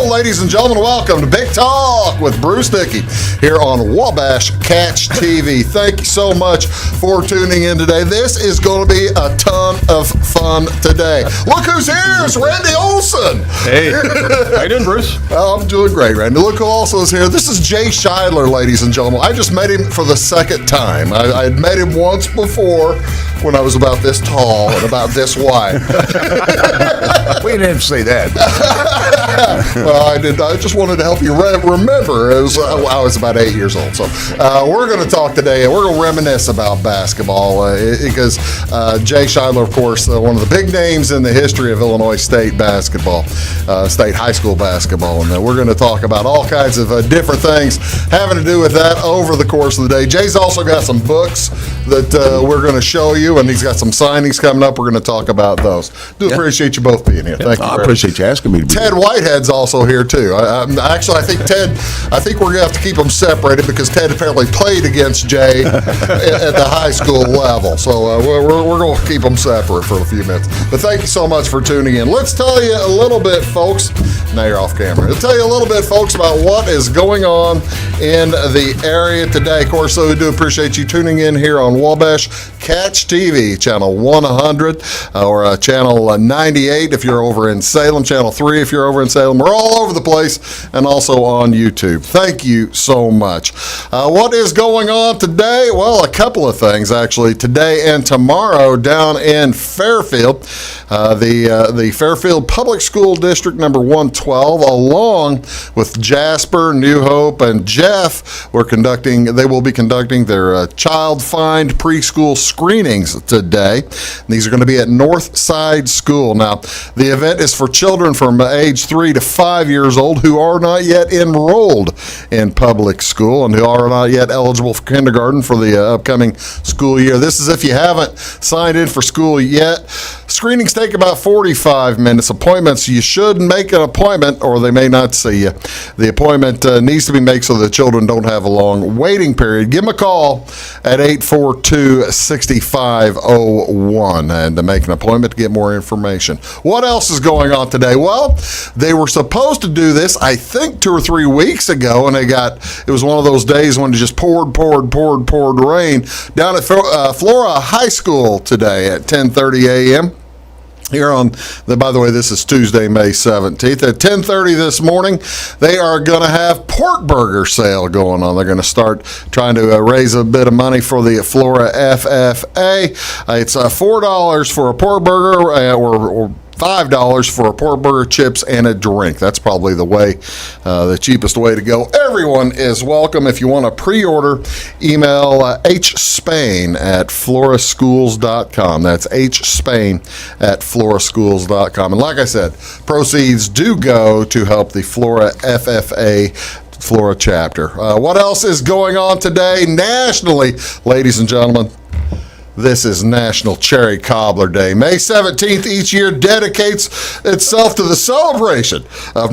Hello, ladies and gentlemen. Welcome to Big Talk with Bruce Dickey here on Wabash Catch TV. Thank you so much for tuning in today. This is going to be a ton of fun today. Look who's here. It's Randy Olson. Hey. How you doing, Bruce? Oh, I'm doing great, Randy. Look who also is here. This is Jay Shidler, ladies and gentlemen. I just met him for the second time. I had met him once before when I was about this tall and about this wide. We didn't have to say that. Well, I did. I just wanted to help you remember. I was about 8 years old. So we're going to talk today, and we're going to reminisce about basketball because Jay Shidler, of course, one of the big names in the history of Illinois State basketball, state high school basketball. And we're going to talk about all kinds of different things having to do with that over the course of the day. Jay's also got some books that we're going to show you, and he's got some signings coming up. We're going to talk about those. Appreciate you both being here. Thank you. I appreciate you asking me to be Ted Whitehead's also here too. Actually, I think we're gonna have to keep them separated because Ted apparently played against Jay at the high school level. So we're going to keep them separate for a few minutes. But thank you so much for tuning in. Let's tell you a little bit, folks. Now you're off camera. I'll tell you a little bit, folks, about what is going on in the area today. Of course, so we do appreciate you tuning in here on Wabash Catch TV, channel 100 or channel 98 if you're over in Salem, channel 3 if you're over in Salem. We're all over the place and also on YouTube. Thank you so much. What is going on today? Well, a couple of things actually. Today and tomorrow down in Fairfield, the Fairfield Public School District number 112, along with Jasper, New Hope, and Jeff, they will be conducting their child find preschool screenings today. And these are going to be at Northside School. Now, the event is for children from age 3 to 5 years old who are not yet enrolled in public school and who are not yet eligible for kindergarten for the upcoming school year. This is if you haven't signed in for school yet. Screenings take about 45 minutes. Appointments, you should make an appointment or they may not see you. The appointment needs to be made so the children don't have a long waiting period. Give them a call at 842-6501 and to make an appointment to get more information. What else is going on today? Well, they were supposed to do this, I think, 2 or 3 weeks ago, and it was one of those days when it just poured rain down at Flora High School today at 10:30 a.m. Here by the way, this is Tuesday, May 17th. At 10:30 this morning, they are going to have pork burger sale going on. They're going to start trying to raise a bit of money for the Flora FFA. It's $4 for a pork burger or $5 for a pork burger, chips, and a drink. That's probably the cheapest way to go. Everyone is welcome. If you want to pre-order, email hspain@floraschools.com. That's hspain@floraschools.com. And like I said, proceeds do go to help the Flora FFA Flora chapter. What else is going on today nationally, ladies and gentlemen? This is National Cherry Cobbler Day. May 17th each year dedicates itself to the celebration of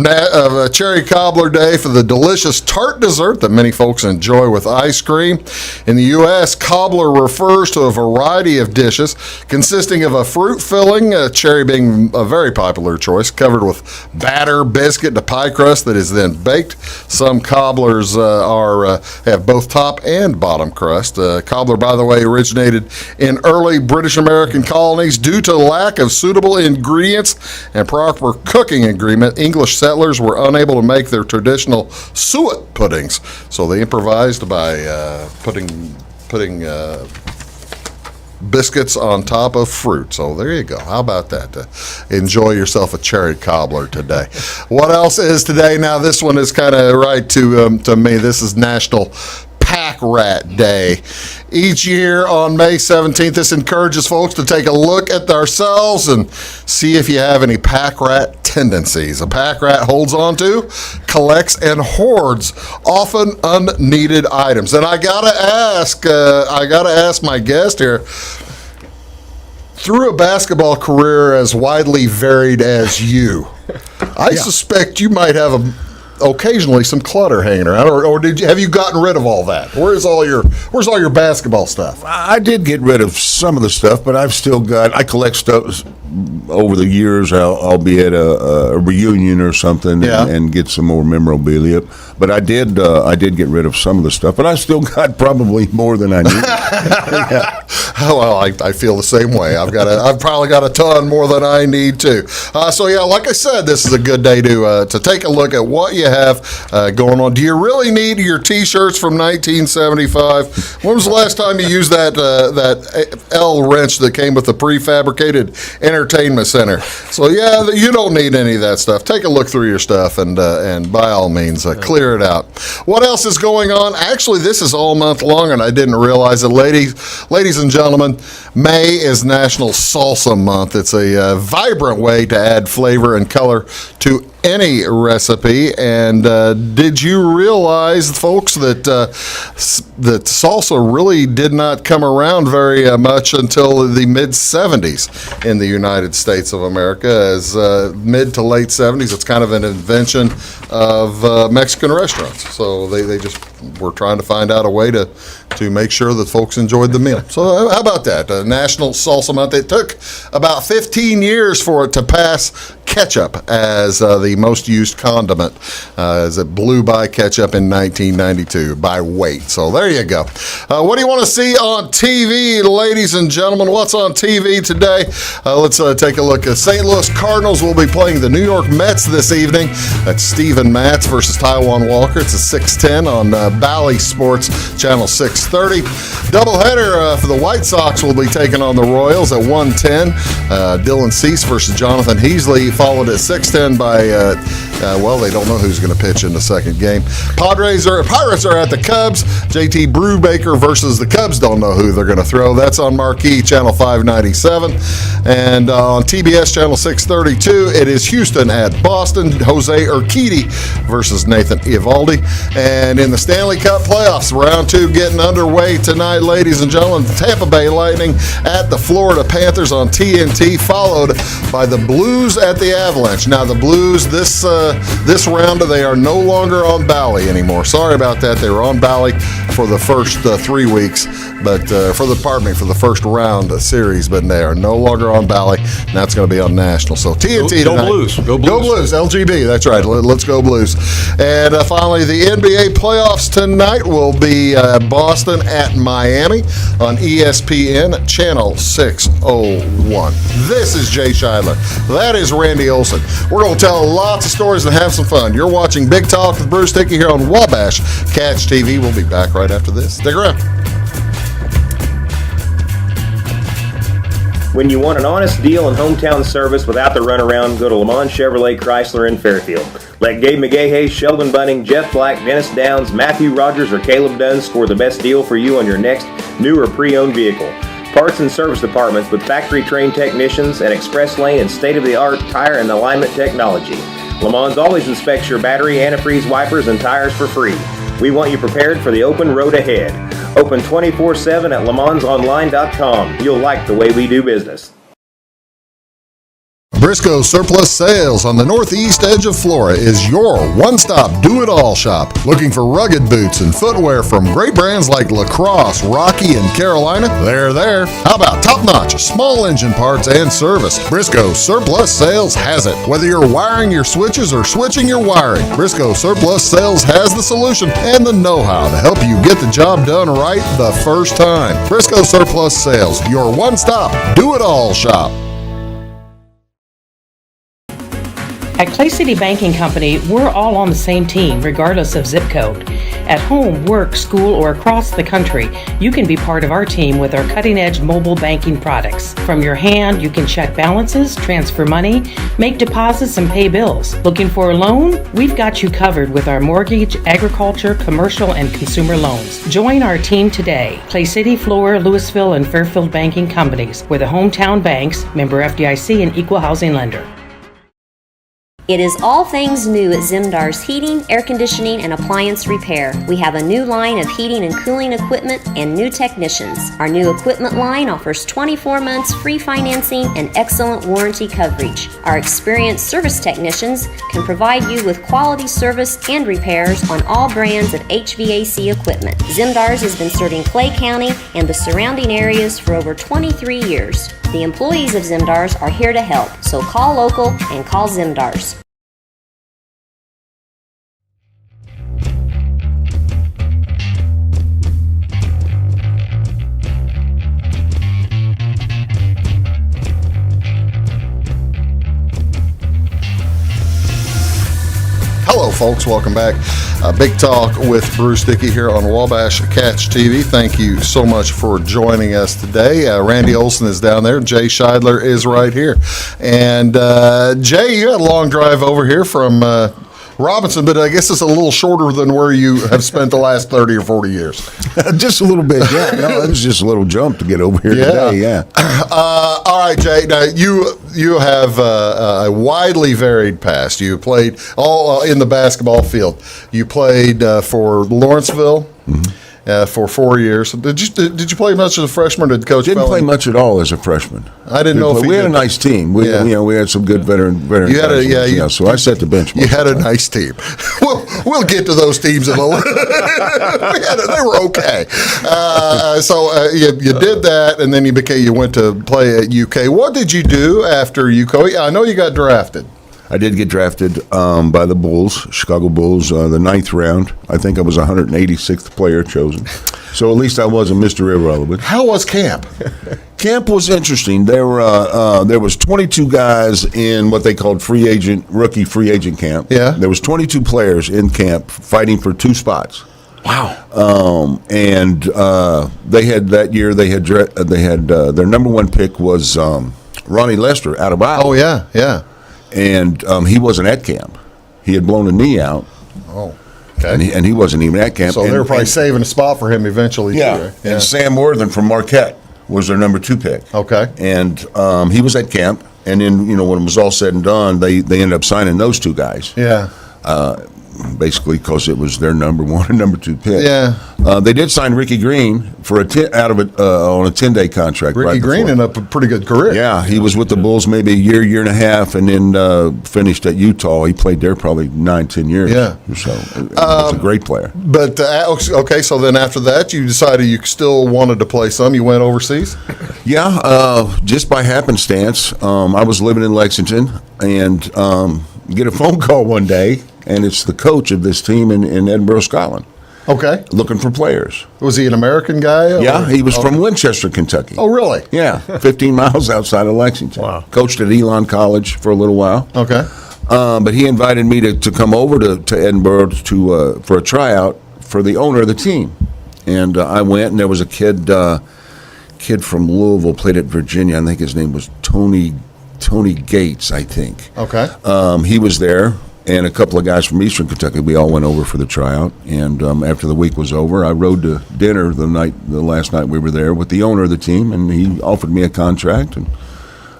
Cherry Cobbler Day for the delicious tart dessert that many folks enjoy with ice cream. In the U.S., cobbler refers to a variety of dishes consisting of a fruit filling, cherry being a very popular choice, covered with batter, biscuit, and a pie crust that is then baked. Some cobblers have both top and bottom crust. Cobbler, by the way, originated in early British American colonies. Due to lack of suitable ingredients and proper cooking agreement, English settlers were unable to make their traditional suet puddings, so they improvised by putting biscuits on top of fruit. So there you go. How about that? Enjoy yourself a cherry cobbler today. What else is today? Now, this one is kind of right to me. This is National Pack Rat Day. Each year on May 17th, this encourages folks to take a look at ourselves and see if you have any pack rat tendencies. A pack rat holds on to, collects, and hoards often unneeded items. And I gotta ask my guest here, through a basketball career as widely varied as you, I suspect you might have occasionally some clutter hanging around, or have you gotten rid of all that? Where's all your basketball stuff? I did get rid of some of the stuff, but I collect stuff, over the years I'll be at a reunion or something and get some more memorabilia. But I did get rid of some of the stuff, but I still got probably more than I need. Well, I feel the same way. I've probably got a ton more than I need to. So yeah, like I said, this is a good day to take a look at what you have going on. Do you really need your T-shirts from 1975? When was the last time you used that L wrench that came with the prefabricated entertainment center? So yeah, you don't need any of that stuff. Take a look through your stuff and by all means clear it out. What else is going on? Actually, this is all month long, and I didn't realize it. Ladies and gentlemen, May is National Salsa Month. It's a vibrant way to add flavor and color to any recipe. And did you realize, folks, that that salsa really did not come around very much until the mid-'70s in the United States of America? As mid to late '70s, it's kind of an invention of Mexican restaurants. So they just were trying to find out a way to make sure that folks enjoyed the meal. So how about that? National Salsa Month. It took about 15 years for it to pass ketchup as the most used condiment, as it blew by ketchup in 1992 by weight. So there you go. What do you want to see on TV, ladies and gentlemen? What's on TV today? Let's take a look. St. Louis Cardinals will be playing the New York Mets this evening. That's Steven Matz versus Taijuan Walker. It's a 6:10 on Bally Sports Channel 630. Doubleheader for the White Sox will be taking on the Royals at 1:10. Dylan Cease versus Jonathan Heasley, followed at 6:10 by, they don't know who's going to pitch in the second game. Pirates are at the Cubs. JT Brubaker versus the Cubs don't know who they're going to throw. That's on Marquee Channel 597. And on TBS Channel 632, it is Houston at Boston. Jose Urquidy versus Nathan Eovaldi. And in the Stanley Cup playoffs, round 2 getting underway tonight, ladies and gentlemen. Tampa Bay Lightning at the Florida Panthers on TNT, followed by the Blues at the Avalanche. Now the Blues, this round, they are no longer on Bally anymore. Sorry about that. They were on Bally for the first 3 weeks, but for the first round series, but they are no longer on Bally. Now it's going to be on national. So TNT go tonight. Blues. Go Blues. Go Blues. LGB. That's right. Let's go Blues. And finally, the NBA playoffs tonight will be Boston at Miami on ESPN Channel 601. This is Jay Shidler. That is Randy Olson. We're going to tell lots of stories and have some fun. You're watching Big Talk with Bruce Dickey here on Wabash Catch TV. We'll be back right after this. Stick around. When you want an honest deal and hometown service without the runaround, go to Lamont Chevrolet Chrysler in Fairfield. Let Gabe McGahey, Sheldon Bunning, Jeff Black, Dennis Downs, Matthew Rogers, or Caleb Dunn score the best deal for you on your next new or pre-owned vehicle. Parts and service departments with factory-trained technicians and express lane and state-of-the-art tire and alignment technology. Lamont always inspects your battery, antifreeze, wipers, and tires for free. We want you prepared for the open road ahead. Open 24/7 at LeMansOnline.com. You'll like the way we do business. Briscoe Surplus Sales on the northeast edge of Flora is your one-stop do-it-all shop. Looking for rugged boots and footwear from great brands like Lacrosse, Rocky, and Carolina? They're there. How about top-notch small engine parts and service? Briscoe Surplus Sales has it. Whether you're wiring your switches or switching your wiring, Briscoe Surplus Sales has the solution and the know-how to help you get the job done right the first time. Briscoe Surplus Sales, your one-stop do-it-all shop. At Clay City Banking Company, we're all on the same team, regardless of zip code. At home, work, school, or across the country, you can be part of our team with our cutting-edge mobile banking products. From your hand, you can check balances, transfer money, make deposits, and pay bills. Looking for a loan? We've got you covered with our mortgage, agriculture, commercial, and consumer loans. Join our team today. Clay City, Flora, Louisville, and Fairfield Banking Companies. We're the hometown banks, member FDIC, and equal housing lender. It is all things new at Zimdar's Heating, Air Conditioning, and Appliance Repair. We have a new line of heating and cooling equipment and new technicians. Our new equipment line offers 24 months free financing and excellent warranty coverage. Our experienced service technicians can provide you with quality service and repairs on all brands of HVAC equipment. Zimdar's has been serving Clay County and the surrounding areas for over 23 years. The employees of Zimdars are here to help, so call local and call Zimdars. Hello, folks. Welcome back. Big Talk with Bruce Dickey here on Wabash Catch TV. Thank you so much for joining us today. Randy Olson is down there. Jay Shidler is right here. And Jay, you had a long drive over here from Robinson, but I guess it's a little shorter than where you have spent the last 30 or 40 years. Just a little bit, yeah. No, it was just a little jump to get over here today, yeah. All right, Jay. Now you have a widely varied past. You played all in the basketball field. You played for Lawrenceville. Mm-hmm. For 4 years. Did you play much as a freshman? Or did Coach didn't play much at all as a freshman? I didn't know if we had a nice team. We had some good veteron you had guys, so I set the benchmark. You had a nice team. We'll get to those teams in a little. They were okay. You did that, and then you went to play at UK. What did you do after UK? I know you got drafted. I did get drafted by the Bulls, Chicago Bulls, the 9th round. I think I was 186th player chosen. So at least I wasn't Mr. Irrelevant. How was camp? Camp was interesting. There was 22 guys in what they called rookie free agent camp. Yeah. There was 22 players in camp fighting for 2 spots. Wow. And they had that year. They had their number 1 pick was Ronnie Lester out of Iowa. Oh yeah. And he wasn't at camp. He had blown a knee out. Oh, okay. And he wasn't even at camp. So they were probably saving a spot for him eventually. Yeah. Too, right? And Sam Worthen from Marquette was their number 2 pick. Okay. And he was at camp. And then, when it was all said and done, they ended up signing those 2 guys. Yeah. Basically because it was their number 1 and number 2 pick. Yeah. They did sign Ricky Green for on a 10-day contract. Ricky Green ended up a pretty good career. Yeah, he was with the Bulls maybe a year and a half, and then finished at Utah. He played there probably 9-10 years. Yeah. So he was a great player. But okay, so then after that, you decided you still wanted to play some. You went overseas. Yeah, just by happenstance. I was living in Lexington and get a phone call one day. And it's the coach of this team in Edinburgh, Scotland. Okay. Looking for players. Was he an American guy? Yeah, he was from Winchester, Kentucky. Oh, really? Yeah, 15 miles outside of Lexington. Wow. Coached at Elon College for a little while. Okay. But he invited me to come over to Edinburgh for a tryout for the owner of the team. And I went, and there was a kid from Louisville, played at Virginia. I think his name was Tony Gates, I think. Okay. He was there. And a couple of guys from Eastern Kentucky, we all went over for the tryout. And after the week was over, I rode to dinner the last night we were there with the owner of the team, and he offered me a contract. And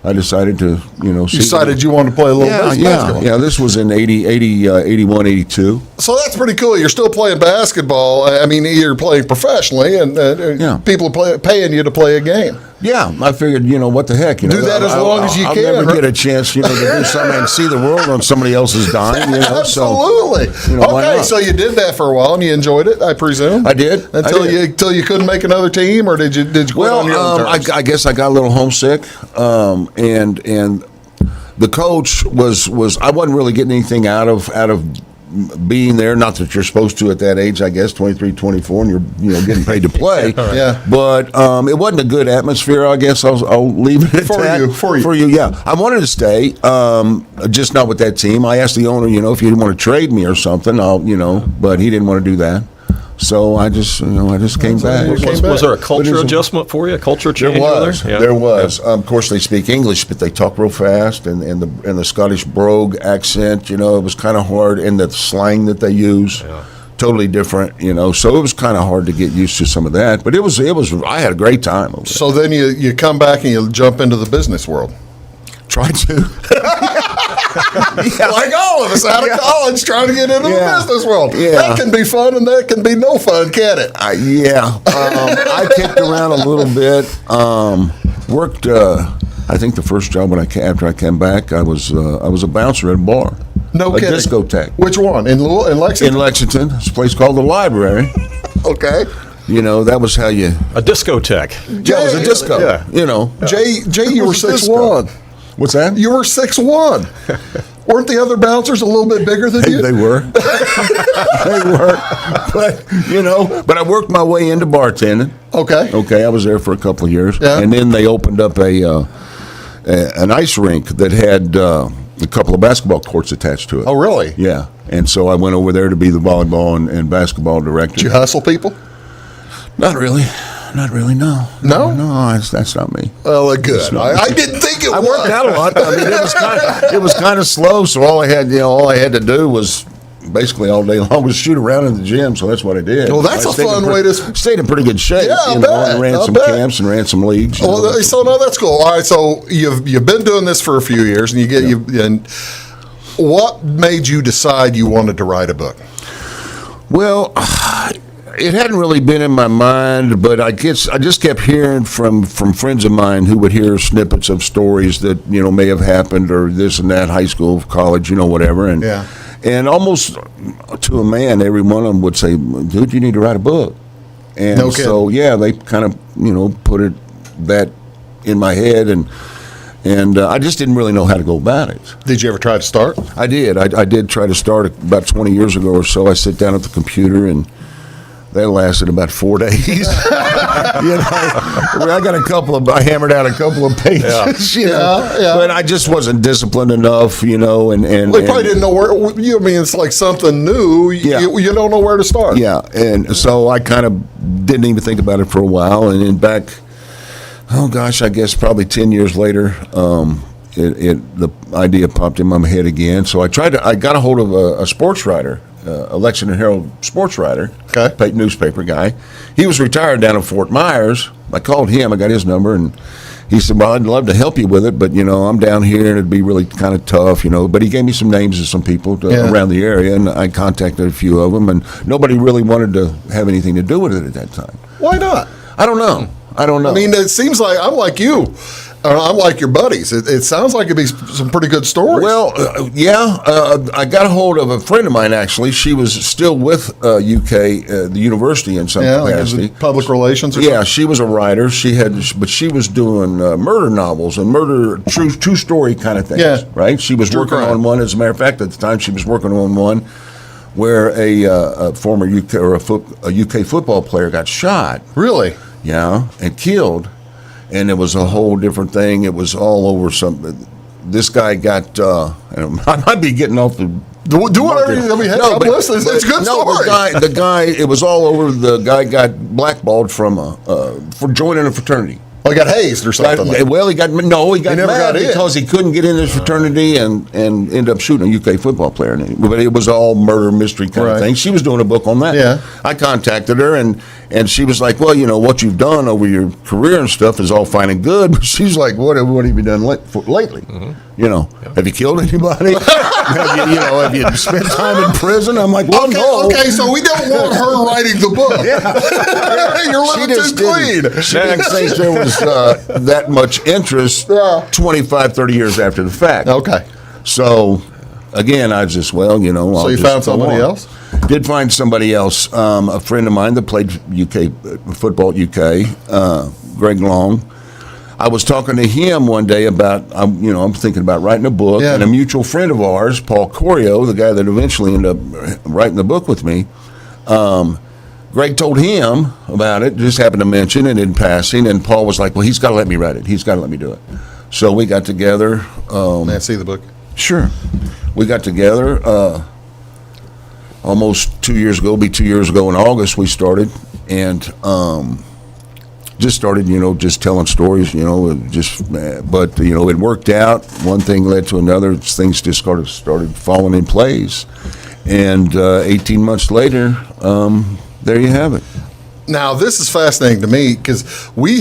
I decided to, You decided you wanted to play a little basketball. Yeah, this was in 81, 82. So that's pretty cool. You're still playing basketball. I mean, you're playing professionally, and people are paying you to play a game. Yeah, I figured, what the heck. Do that as long as you can. I'll never get a chance, to do something and see the world on somebody else's dime, Absolutely. So, okay, so you did that for a while, and you enjoyed it, I presume? I did. Until you couldn't make another team, or did you quit on your own terms? I guess I got a little homesick, and the coach was I wasn't really getting anything out of being there. Not that you're supposed to at that age, I guess, 23, 24, and you're getting paid to play. Yeah. But it wasn't a good atmosphere, I guess. I'll leave it at that. For you, yeah. I wanted to stay, just not with that team. I asked the owner, if you didn't want to trade me or something, but he didn't want to do that. So I just came back. Was there a culture adjustment for you? A culture change? There was. Of course, they speak English, but they talk real fast, and the Scottish brogue accent. It was kind of hard, and the slang that they use, totally different. So it was kind of hard to get used to some of that. But it was. I had a great time over there. So then you come back and you jump into the business world. Tried to. Like all of us out of college trying to get into the business world. Yeah. That can be fun and that can be no fun, can it? I kicked around a little bit. Worked. I think the first job after I came back, I was a bouncer at a bar. No kidding. A discotheque. Which one? In Lexington? In Lexington. It's a place called the Library. Okay. You know, that was how you. A discotheque. Yeah, it was a disco. Yeah. You know. Jay, you were 6'1". What's that? You were 6'1". Weren't the other bouncers a little bit bigger than you? They were. They were. But I worked my way into bartending. Okay. I was there for a couple of years. Yeah. And then they opened up an ice rink that had a couple of basketball courts attached to it. Oh, really? Yeah. And so I went over there to be the volleyball and basketball director. Did you hustle people? Not really. Not really, no. No? No, that's not me. Well, good. I didn't think it was. I worked out a lot. I mean, it was kind of slow, so all I had to do was basically all day long was shoot around in the gym, so that's what I did. Well, that's I a fun way to... Stayed in pretty good shape. Yeah, I'll and bet. ran some camps and ran some leagues. Well, so no, that's cool. All right, so you've been doing this for a few years, and and what made you decide you wanted to write a book? Well, it hadn't really been in my mind, but I just kept hearing from friends of mine who would hear snippets of stories that may have happened or this and that, high school, college, whatever, and almost to a man, every one of them would say, "Dude, you need to write a book." And no kidding. So they kind of put that in my head, and I just didn't really know how to go about it. Did you ever try to start? I did. I did try to start about 20 years ago or so. I sit down at the computer and. That lasted about 4 days. I hammered out a couple of pages. Yeah. But I just wasn't disciplined enough, and Well, you probably didn't know where. It's like something new. Yeah. You don't know where to start. Yeah, and so I kind of didn't even think about it for a while, and then back, I guess probably 10 years later, the idea popped in my head again. So I got a hold of a sports writer. Election and Herald sports writer, newspaper guy. He was retired down in Fort Myers. I called him. I got his number, and he said, "Well, I'd love to help you with it, but I'm down here, and it'd be really kind of tough, But he gave me some names of some people around the area, and I contacted a few of them, and nobody really wanted to have anything to do with it at that time. Why not? I don't know. I mean, it seems like I'm like you. I'm like your buddies. It sounds like it'd be some pretty good stories. Well, I got a hold of a friend of mine, actually. She was still with UK, the university in some capacity. Like public relations or something? Yeah, she was a writer. But she was doing murder novels and true story kind of things, right? She was working on one. As a matter of fact, at the time, she was working on one where a former UK or a UK football player got shot. Really? Yeah, and killed. And it was a whole different thing. It was all over something. This guy got. I might be getting off the. Do whatever. I'm listening. It's a good story. The guy. It was all over. The guy got blackballed for joining a fraternity. Well, he got hazed or something. He got mad because he couldn't get in his fraternity and ended up shooting a UK football player. But it was all murder mystery kind of thing. She was doing a book on that. Yeah. I contacted her and she was like, "Well, what you've done over your career and stuff is all fine and good." But she's like, "What have you done lately? Mm-hmm. Have you killed anybody? have you spent time in prison?" I'm like, "Well, no." Okay, so we don't want her writing the book. You're living too clean. She didn't think there was that much interest 25, 30 years after the fact. Okay. So, again, I just, So you found somebody else? Did find somebody else. A friend of mine that played UK football at UK, Greg Long. I was talking to him one day about, I'm thinking about writing a book, and a mutual friend of ours, Paul Corio, the guy that eventually ended up writing the book with me, Greg told him about it, just happened to mention it in passing, and Paul was like, "Well, he's got to let me write it. He's got to let me do it." So we got together. May I see the book? Sure. We got together almost 2 years ago. It'll be 2 years ago in August we started, and just started, just telling stories, but it worked out. One thing led to another. Things just started falling in place, and 18 months later, there you have it. Now, this is fascinating to me because Randy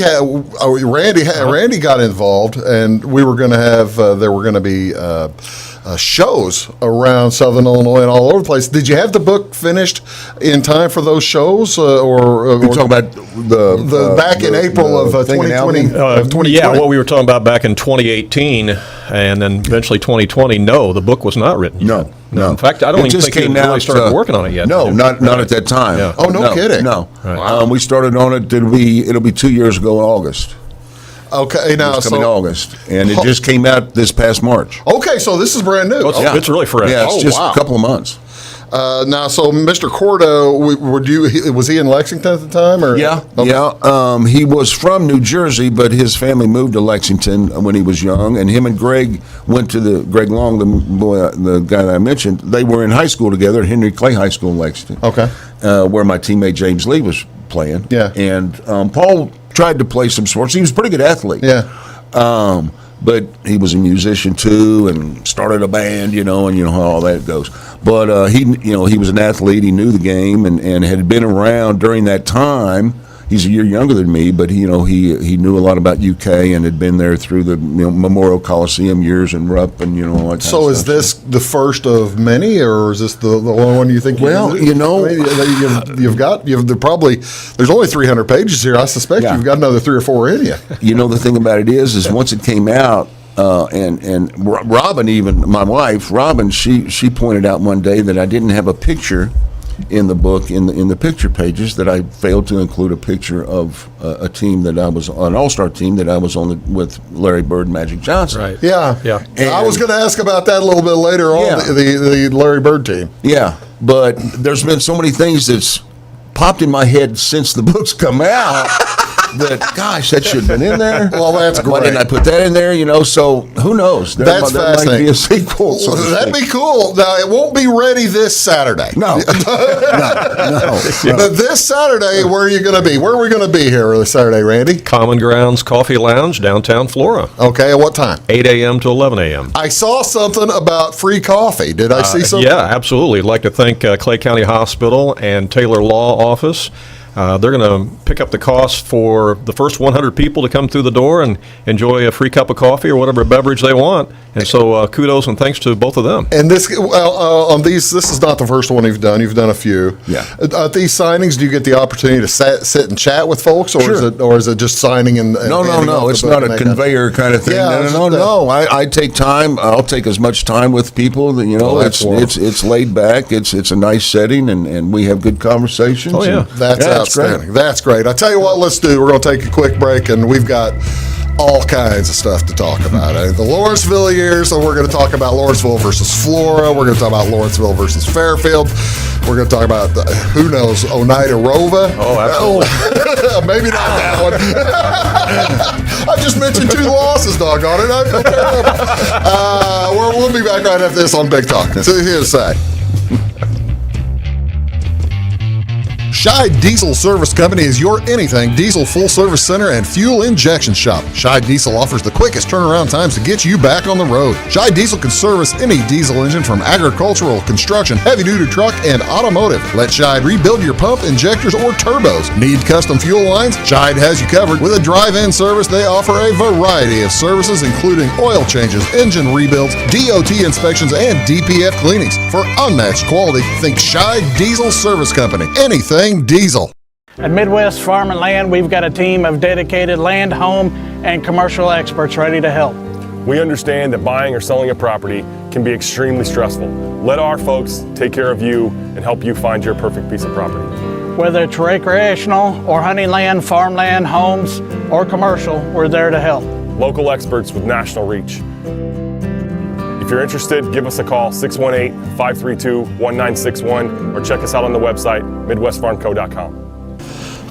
got involved, and we were going to have there were going to be shows around Southern Illinois and all over the place. Did you have the book finished in time for those shows, or we talking about the back in April of 2020? Yeah, what we were talking about back in 2018, and then eventually 2020. No, the book was not written yet. No. No. In fact, I don't even think you really started working on it yet. No, not at that time. Yeah. Oh, no kidding. No. Right. We started on it. It'll be 2 years ago in August. Okay, now It's coming August, and it just came out this past March. Okay, so this is brand new. It's really fresh. Yeah, it's Oh, just wow. a couple of months. Now, so Mr. Cordo, was he in Lexington at the time, or Yeah, Okay. yeah. He was from New Jersey, but his family moved to Lexington when he was young, and him and Greg went to Greg Long, the guy that I mentioned. They were in high school together at Henry Clay High School in Lexington. Okay. Where my teammate James Lee was playing. Yeah. And Paul tried to play some sports. He was a pretty good athlete. Yeah. But he was a musician too, and started a band, and you know how all that goes. But he was an athlete. He knew the game and had been around during that time. He's a year younger than me, but he knew a lot about UK and had been there through the Memorial Coliseum years and Rupp and all that. So is this the first of many, or is this the only one you think? Well, there's only 300 pages here. I suspect Yeah. you've got another 3 or 4 in you. The thing about it is once it came out, and Robin, even my wife, Robin, she pointed out one day that I didn't have a picture in the book, in the picture pages, that I failed to include a picture of a team that I was an all-star team that I was on with Larry Bird and Magic Johnson. Right. Yeah. Yeah. I was going to ask about that a little bit later on, Yeah. the Larry Bird team. Yeah, but there's been so many things that's popped in my head since the book's come out that, gosh, that should have been in there. Well, that's Why great. didn't I put that in there? So who knows? There That's might fascinating. be a sequel. So to That'd speak. be cool. Now, it won't be ready this Saturday. No. no. But this Saturday, where are you going to be? Where are we going to be here this Saturday, Randy? Common Grounds Coffee Lounge, downtown Flora, Okay, at what time? 8 a.m. to 11 a.m. I saw something about free coffee. Did I see something? Yeah, absolutely. I'd like to thank Clay County Hospital and Taylor Law Office. They're going to pick up the cost for the first 100 people to come through the door and enjoy a free cup of coffee or whatever beverage they want. And so kudos and thanks to both of them. And on these, this is not the first one you've done. You've done a few. Yeah. At these signings, do you get the opportunity to sit and chat with folks, or Sure. is it just signing and No. handing off the It's book not and a that kind of- conveyor kind of thing. Yeah, No. I take time. I'll take as much time with people. That, that's wonderful. it's laid back. It's a nice setting, and we have good conversations. Oh, yeah. and- That's it's outstanding. great. That's great. I tell you what, let's do. We're going to take a quick break, and we've got all kinds of stuff to talk about. The Lawrenceville years, so we're going to talk about Lawrenceville versus Flora. We're going to talk about Lawrenceville versus Fairfield. We're going to talk about, Oneida Rova. Oh, absolutely. Maybe not that one. I just mentioned 2 losses, doggone it. I feel terrible. We'll be back right after this on Big Talk. So here's say. Shide Diesel Service Company is your anything diesel full-service center and fuel injection shop. Shide Diesel offers the quickest turnaround times to get you back on the road. Shide Diesel can service any diesel engine from agricultural, construction, heavy-duty truck, and automotive. Let Shide rebuild your pump, injectors, or turbos. Need custom fuel lines? Shide has you covered. With a drive-in service, they offer a variety of services, including oil changes, engine rebuilds, DOT inspections, and DPF cleanings. For unmatched quality, think Shide Diesel Service Company. Anything diesel. At Midwest Farm and Land, we've got a team of dedicated land, home, and commercial experts ready to help. We understand that buying or selling a property can be extremely stressful. Let our folks take care of you and help you find your perfect piece of property. Whether it's recreational or hunting land, farmland, homes, or commercial, we're there to help. Local experts with national reach. If you're interested, give us a call, 618-532-1961, or check us out on the website, MidwestFarmCo.com.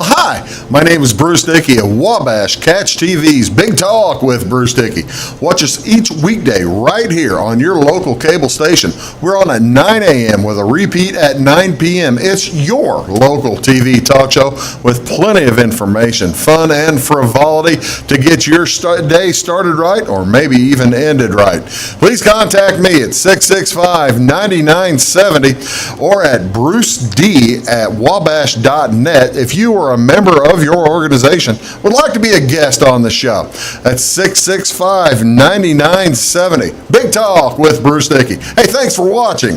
Hi, my name is Bruce Dickey of Wabash Catch TV's Big Talk with Bruce Dickey. Watch us each weekday right here on your local cable station. We're on at 9 a.m. with a repeat at 9 p.m. It's your local TV talk show with plenty of information, fun, and frivolity to get your day started right or maybe even ended right. Please contact me at 665-9970 or at bruced@wabash.net if you are a member of your organization would like to be a guest on the show. That's 665-9970. Big Talk with Bruce Dickey. Hey, thanks for watching.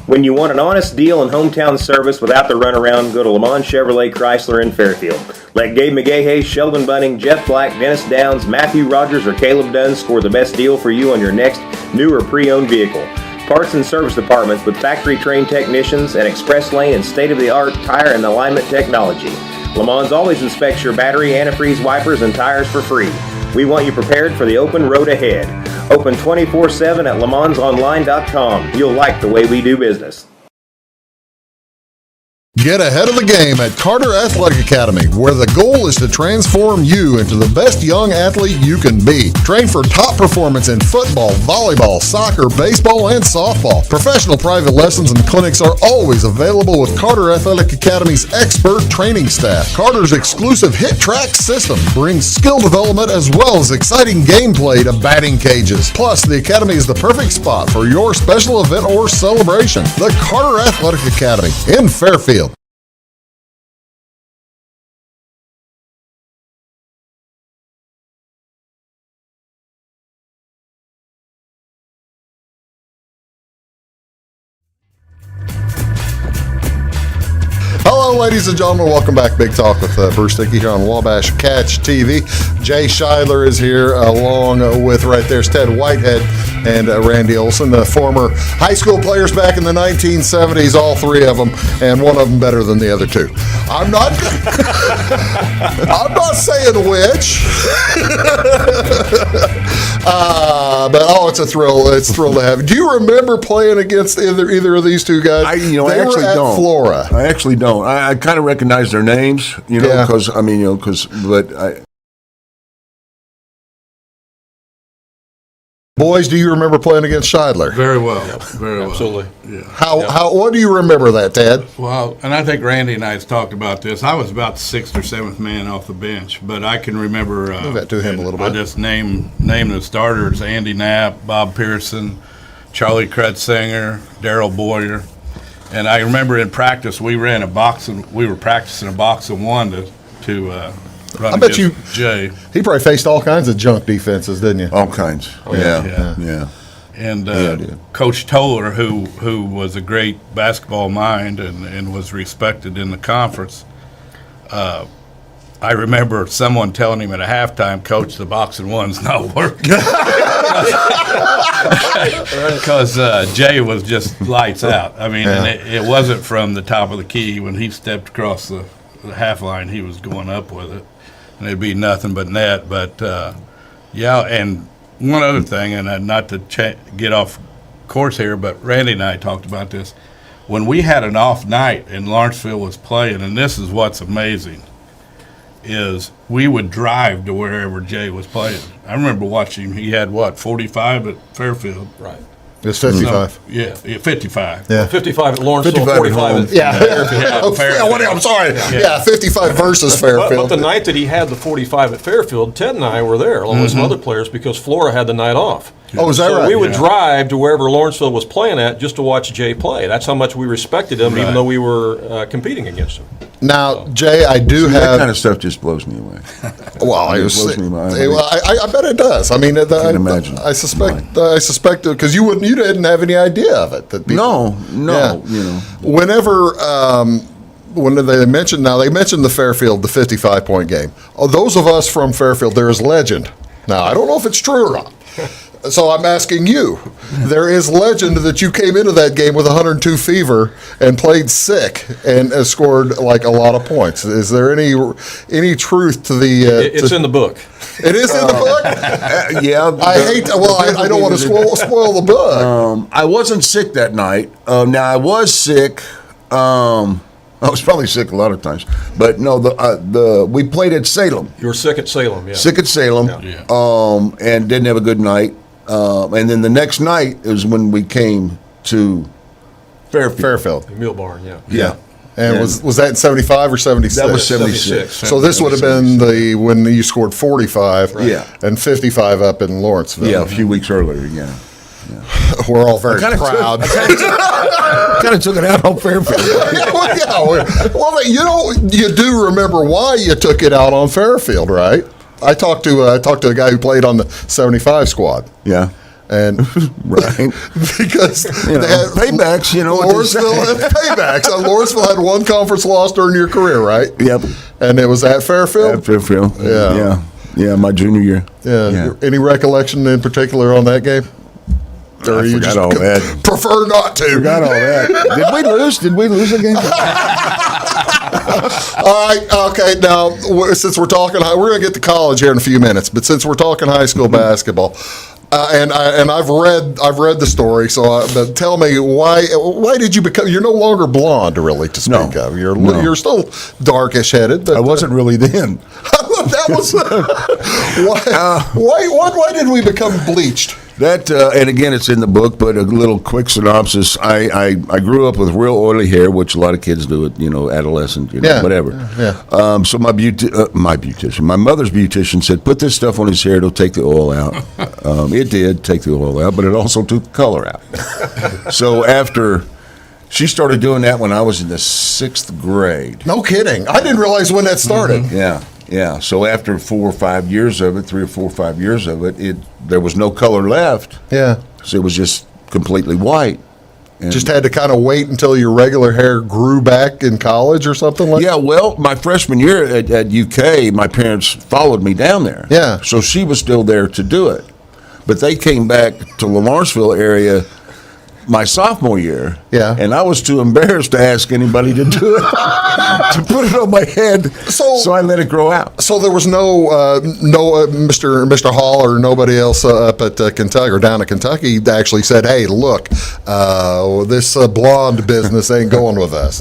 When you want an honest deal and hometown service without the runaround, go to Lamont Chevrolet Chrysler in Fairfield. Let Gabe McGahey, Sheldon Bunning, Jeff Black, Dennis Downs, Matthew Rogers, or Caleb Dunn score the best deal for you on your next new or pre-owned vehicle. Parts and service departments with factory-trained technicians and express lane and state-of-the-art tire and alignment technology. Le Mans always inspects your battery, antifreeze, wipers, and tires for free. We want you prepared for the open road ahead. Open 24/7 at lemansonline.com. You'll like the way we do business. Get ahead of the game at Carter Athletic Academy, where the goal is to transform you into the best young athlete you can be. Train for top performance in football, volleyball, soccer, baseball, and softball. Professional private lessons and clinics are always available with Carter Athletic Academy's expert training staff. Carter's exclusive Hit Track system brings skill development as well as exciting gameplay to batting cages. Plus, the Academy is the perfect spot for your special event or celebration. The Carter Athletic Academy in Fairfield. Hello, ladies and gentlemen. Welcome back. Big Talk with Bruce Dickey here on Wabash Catch TV. Jay Shidler is here, along with right there's Ted Whitehead and Randy Olson, the former high school players back in the 1970s, all three of them, and one of them better than the other two. I'm not saying which. But it's a thrill. It's a thrill to have. Do you remember playing against either of these two guys? I They actually were at don't. Flora. I actually don't. I kind of recognize their names, Yeah. because Boys, do you remember playing against Scheidler? Very well, very well. Absolutely. Yeah. How? What do you remember that, Ted? Well, and I think Randy and I has talked about this. I was about the sixth or seventh man off the bench, but I can remember. Move that to him a little bit. I just named the starters: Andy Knapp, Bob Pearson, Charlie Krutzinger, Darrell Boyer, and I remember in practice we ran a box and we were practicing a box of one to run I bet you Jay. He probably faced all kinds of junk defenses, didn't you? all kinds. yeah. Yeah. And dude. Coach Toller, who was a great basketball mind and was respected in the conference, I remember someone telling him at a halftime, Coach, the boxing one's not working. Because Jay was just lights out. I mean, and it wasn't from the top of the key. When he stepped across the half line, he was going up with it. And it'd be nothing but net. But, and one other thing, and not to get off course here, but Randy and I talked about this. When we had an off night and Lawrenceville was playing, and this is what's amazing, is we would drive to wherever Jay was playing. I remember watching him. He had, 45 at Fairfield? Right. It's 55. Yeah, 55. Yeah. 55 at Lawrenceville, 55 at 45 home. at Yeah. Fairfield. I'm sorry. Yeah, 55 versus But Fairfield. the night that he had the 45 at Fairfield, Ted and I were there, along with some other players, because Flora had the night off. Oh, is that So right? we would drive to wherever Lawrenceville was playing at just to watch Jay play. That's how much we respected him, even though we were competing against him. Now, Jay, I do That have. kind of stuff just blows me away. Well, It blows me mind. I bet it does. I mean, I imagine. I suspect because you didn't have any idea of it. That people, No. Whenever when they mentioned the Fairfield, the 55-point game. Oh, those of us from Fairfield, there is legend. Now, I don't know if it's true or not. So I'm asking you. There is legend that you came into that game with 102 fever and played sick and scored like a lot of points. Is there any truth to the? It's in the book. It is in the book. Yeah. I don't want to spoil the book. I wasn't sick that night. Now I was sick. I was probably sick a lot of times, but no. We played at Salem. You were sick at Salem, yeah. Sick at Salem. Yeah. And didn't have a good night. And then the next night is when we came to Fairfield. The Mule Barn, yeah. Yeah. And was that in 75 or 76? That was 76. So this would have been when you scored 45 Yeah. and 55 up in Lawrenceville. Yeah, a few weeks earlier. Yeah. We're all very proud. Kind of took it out on Fairfield. You do remember why you took it out on Fairfield, right? I talked to a guy who played on the 75 squad. Yeah. And right, because they had paybacks, Lawrenceville had paybacks. Lawrenceville had one conference loss during your career, right? Yep. And it was at Fairfield. At Fairfield. Yeah. My junior year. Yeah. Any recollection in particular on that game? or you forgot just all that. prefer not to? Forgot all that. Did we lose? Did we lose again? All right, okay. Now, since we're talking, we're going to get to college here in a few minutes. But since we're talking high school basketball, and I've read the story. So, but tell me why did you become? You're no longer blonde, really, to speak of. You're still darkish headed. But I wasn't really then. That was why did we become bleached? That and again, it's in the book, but a little quick synopsis. I grew up with real oily hair, which a lot of kids do at adolescent, whatever. Yeah. So my beautician, my mother's beautician said, put this stuff on his hair; it'll take the oil out. It did take the oil out, but it also took the color out. So after. She started doing that when I was in the 6th grade. No kidding. I didn't realize when that started. Mm-hmm. Yeah. So after 4 or 5 years of it, 3 or 4 or 5 years of it, there was no color left. Yeah. So it was just completely white. And just had to kind of wait until your regular hair grew back in college or something like that? Yeah, well, my freshman year at UK, my parents followed me down there. Yeah. So she was still there to do it. But they came back to the Lawrenceville area my sophomore year, and I was too embarrassed to ask anybody to do it, to put it on my head. So I let it grow out. So there was no Mr. Hall or nobody else up at Kentucky or down at Kentucky that actually said, "Hey, look, this blonde business ain't going with us."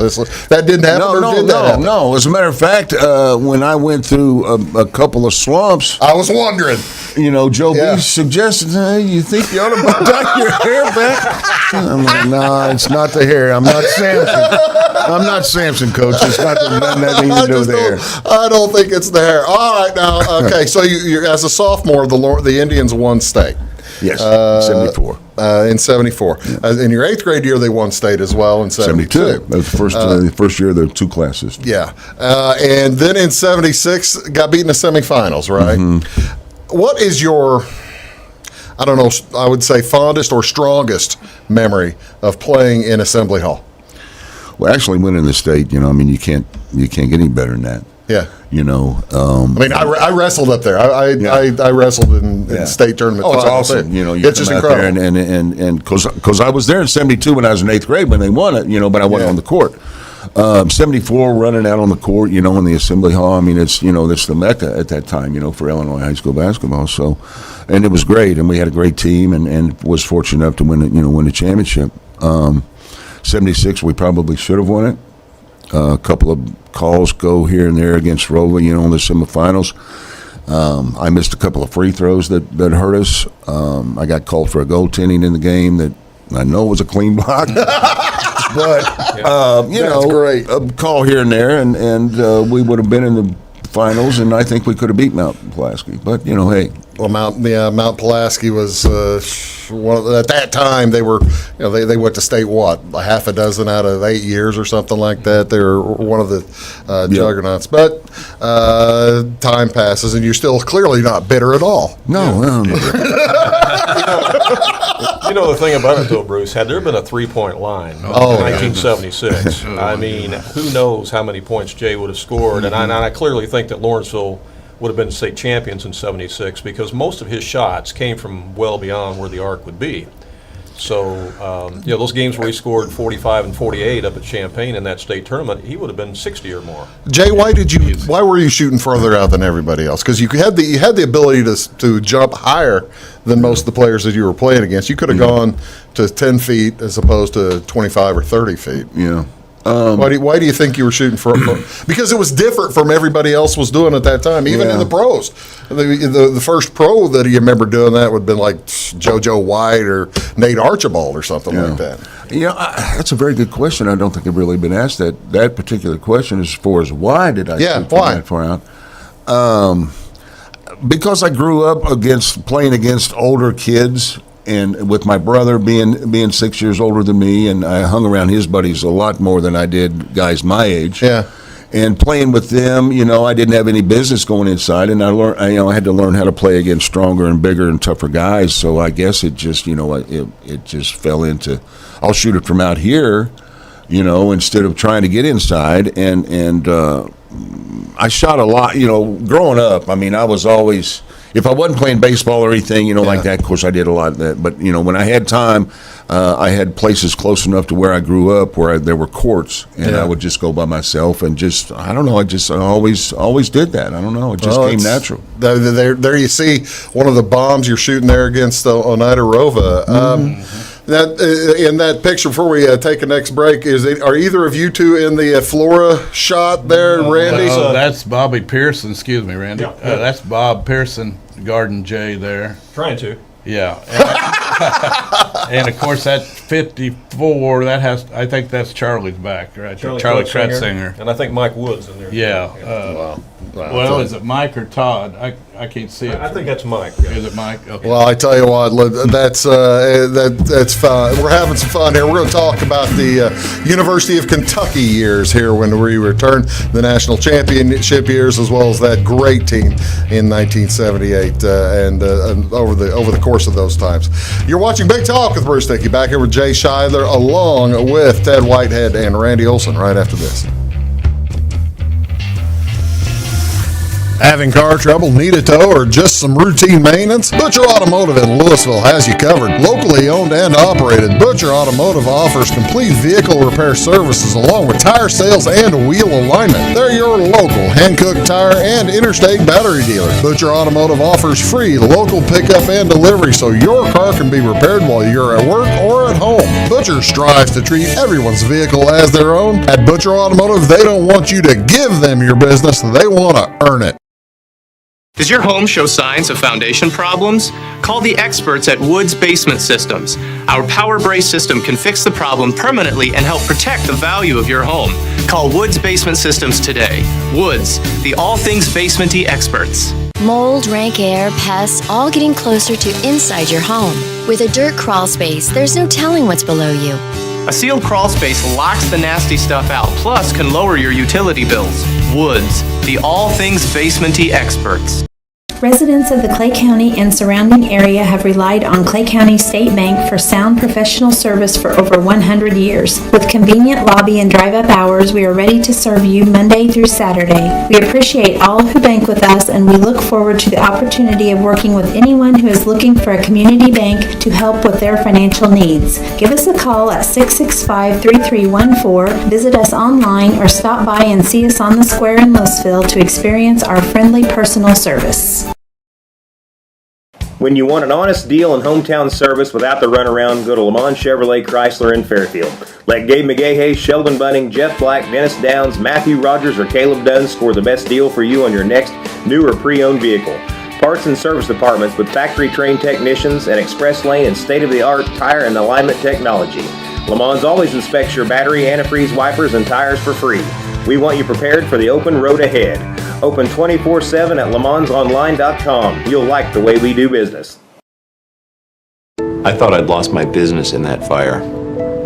That didn't happen. No. As a matter of fact, when I went through a couple of slumps, I was wondering. Joe B suggested, "Hey, you think you ought to dye your hair back?" I'm like, no, it's not the hair. I'm not Samson. I'm not Samson, Coach. It's not nothing to do with the hair. I don't think it's the hair. All right, now, okay. So you as a sophomore, the Indians won state. Yes, 74. In 74. Yeah. In your 8th grade year, they won state as well in 72. That was the first year there were 2 classes. Yeah. And then in 76, got beaten in the semifinals, right? Mm-hmm. What is your... I don't know, I would say fondest or strongest memory of playing in Assembly Hall? Well, actually winning the state, you can't get any better than that. Yeah. I wrestled up there. I wrestled in state tournament. Oh, it's awesome. It's just incredible. And because I was there in 72 when I was in 8th grade when they won it, but I wasn't on the court. 74 running out on the court, in the Assembly Hall. I mean, it's the Mecca at that time, for Illinois high school basketball. So, and it was great, and we had a great team, and was fortunate enough to win the championship. 76, we probably should have won it. A couple of calls go here and there against Rova, in the semifinals. I missed a couple of free throws that hurt us. I got called for a goaltending in the game that I know was a clean block. But, that's great. A call here and there, and we would have been in the finals, and I think we could have beat Mount Pulaski. But, hey. Well, Mount Pulaski was one of at that time they were, they went to state a half a dozen out of 8 years or something like that. They were one of the juggernauts. But time passes, and you're still clearly not bitter at all. No. The thing about it, though, Bruce, had there been a 3-point line in 1976, I mean, who knows how many points Jay would have scored. And I clearly think that Lawrenceville would have been state champions in 76 because most of his shots came from well beyond where the arc would be. So, those games where he scored 45 and 48 up at Champaign in that state tournament, he would have been 60 or more. Jay, why were you shooting further out than everybody else? Because you had the ability to jump higher than most of the players that you were playing against. You could have gone to 10 feet as opposed to 25 or 30 feet. Yeah. Why do you think you were shooting for? Because it was different from everybody else was doing at that time, even in the pros. The first pro that you remember doing that would have been like JoJo White or Nate Archibald or something like that. That's a very good question. I don't think I've really been asked that particular question as far as why did I shoot from that far out? Because I grew up playing against older kids. And with my brother being 6 years older than me, and I hung around his buddies a lot more than I did guys my age. Yeah. And playing with them, I didn't have any business going inside, and I had to learn how to play against stronger and bigger and tougher guys. So I guess it just, it just fell into, I'll shoot it from out here, instead of trying to get inside. And I shot a lot, growing up. I mean, I was always if I wasn't playing baseball or anything, like that, of course I did a lot of that. But, when I had time, I had places close enough to where I grew up where there were courts, and I would just go by myself and just, I don't know, I always did that. I don't know, it just came natural. There you see one of the bombs you're shooting there against Oneida Rova. That in that picture, before we take the next break, are either of you two in the Flora shot there, Randy? That's Bobby Pearson. Excuse me, Randy. That's Bob Pearson guarding Jay there. Trying to. Yeah. And of course that 54, I think that's Charlie's back, right? Charlie Kretzinger. And I think Mike Wood's in there. Yeah. Well, is it Mike or Todd? I can't see it. I think that's Mike. Yeah. Is it Mike? Okay. Well, I tell you what, that's fun. We're having some fun here. We're going to talk about the University of Kentucky years here when we return, the national championship years, as well as that great team in 1978 and over the course of those times. You're watching Big Talk with Bruce Dickey, back here with Jay Shidler, along with Ted Whitehead and Randy Olson right after this. Having car trouble, need a tow, or just some routine maintenance? Butcher Automotive in Louisville has you covered. Locally owned and operated, Butcher Automotive offers complete vehicle repair services along with tire sales and wheel alignment. They're your local hand-cooked tire and interstate battery dealer. Butcher Automotive offers free local pickup and delivery so your car can be repaired while you're at work or at home. Butcher strives to treat everyone's vehicle as their own. At Butcher Automotive, they don't want you to give them your business, they want to earn it. Does your home show signs of foundation problems? Call the experts at Woods Basement Systems. Our Power Brace system can fix the problem permanently and help protect the value of your home. Call Woods Basement Systems today. Woods, the all things basement-y experts. Mold, rank air, pests, all getting closer to inside your home. With a dirt crawl space, there's no telling what's below you. A sealed crawl space locks the nasty stuff out, plus can lower your utility bills. Woods, the all things basement-y experts. Residents of the Clay County and surrounding area have relied on Clay County State Bank for sound professional service for over 100 years. With convenient lobby and drive-up hours, we are ready to serve you Monday through Saturday. We appreciate all who bank with us, and we look forward to the opportunity of working with anyone who is looking for a community bank to help with their financial needs. Give us a call at 665-3314, visit us online, or stop by and see us on the square in Louisville to experience our friendly personal service. When you want an honest deal and hometown service without the runaround, go to Lamont Chevrolet Chrysler in Fairfield. Let Gabe McGahey, Sheldon Bunning, Jeff Black, Dennis Downs, Matthew Rogers, or Caleb Dunn score the best deal for you on your next new or pre-owned vehicle. Parts and service departments with factory-trained technicians and express lane and state-of-the-art tire and alignment technology. Lamont always inspects your battery, antifreeze, wipers, and tires for free. We want you prepared for the open road ahead. Open 24/7 at LeMansOnline.com. You'll like the way we do business. I thought I'd lost my business in that fire,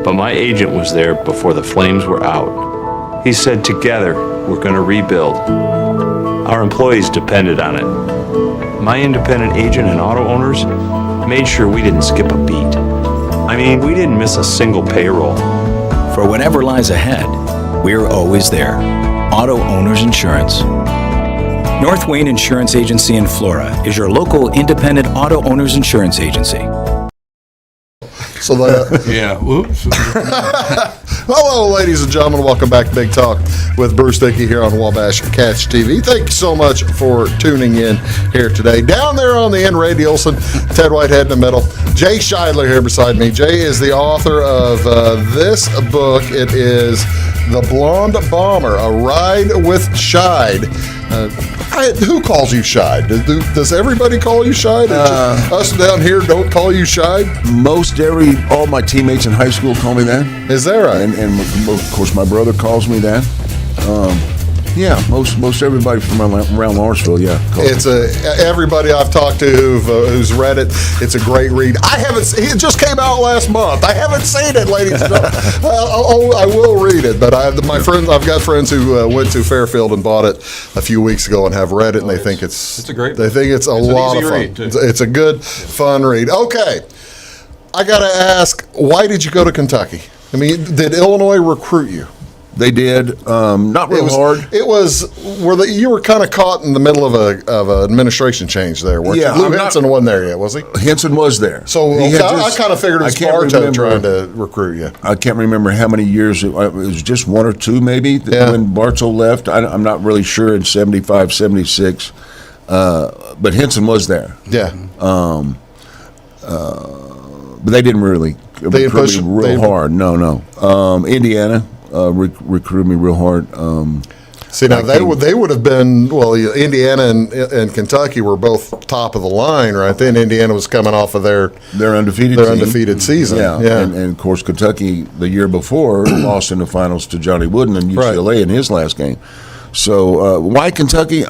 but my agent was there before the flames were out. He said, "Together, we're going to rebuild." Our employees depended on it. My independent agent and auto owners made sure we didn't skip a beat. I mean, we didn't miss a single payroll. For whatever lies ahead, we're always there. Auto Owners Insurance. North Wayne Insurance Agency in Flora is your local independent auto owners insurance agency. So yeah, whoops. Hello, ladies and gentlemen. Welcome back to Big Talk with Bruce Dickey here on Wabash Catch TV. Thank you so much for tuning in here today. Down there on the end, Randy Olson, Ted Whitehead in the middle, Jay Shidler here beside me. Jay is the author of this book. It is The Blonde Bomber, A Ride with Shide. Who calls you Shide? Does everybody call you Shide? Us down here don't call you Shide? All my teammates in high school call me that. Is that right? And of course my brother calls me that. Yeah, most everybody from around Lawrenceville, yeah. It's everybody I've talked to who's read it. It's a great read. It just came out last month. I haven't seen it, ladies and gentlemen. I will read it, but I've got friends who went to Fairfield and bought it a few weeks ago and have read it, and they think it's a great. They think it's a lot of fun. Read, it's a good, fun read. Okay, I got to ask, why did you go to Kentucky? I mean, did Illinois recruit you? They did. Not real hard. It was you were kind of caught in the middle of an administration change there. Weren't you? Lou Henson wasn't there yet, was he? Henson was there. So I kind of figured it was Bartow trying to recruit you. I can't remember how many years. It was just 1 or 2 maybe when Bartow left. I'm not really sure in 75, 76. But Henson was there. Yeah. But they didn't really recruit me real hard. No. Indiana recruited me real hard. See, now they would have been, Indiana and Kentucky were both top of the line, right? Then Indiana was coming off of their undefeated season. Yeah. And of course, Kentucky the year before lost in the finals to Johnny Wooden and UCLA in his last game. So why Kentucky?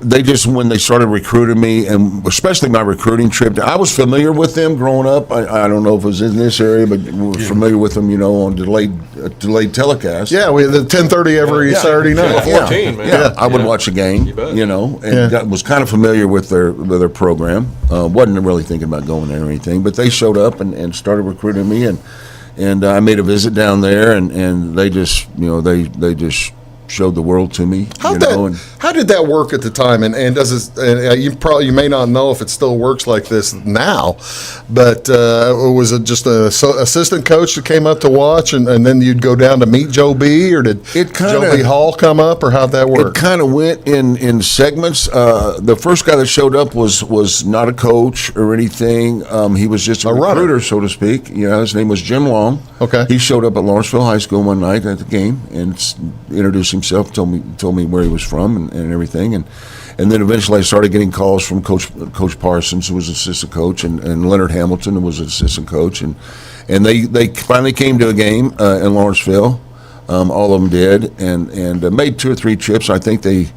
They just, when they started recruiting me, and especially my recruiting trip, I was familiar with them growing up. I don't know if it was in this area, but we were familiar with them, on delayed telecast. Yeah, we had the 10:30 every Saturday night. Channel 14, man. Yeah, I would watch a game, and was kind of familiar with their program. Wasn't really thinking about going there or anything, but they showed up and started recruiting me, and I made a visit down there, and they just, they just showed the world to me. How did that work at the time? And does it? You may not know if it still works like this now, but was it just an assistant coach that came up to watch, and then you'd go down to meet Joe B, or did Joe B Hall come up, or how'd that work? It kind of went in segments. The first guy that showed up was not a coach or anything. He was just a recruiter, so to speak. His name was Jim Long. Okay. He showed up at Lawrenceville High School one night at the game and introduced himself, told me where he was from and everything, and then eventually I started getting calls from Coach Parsons, who was assistant coach, and Leonard Hamilton, who was an assistant coach, and they finally came to a game in Lawrenceville. All of them did, and made 2 or 3 trips. I think they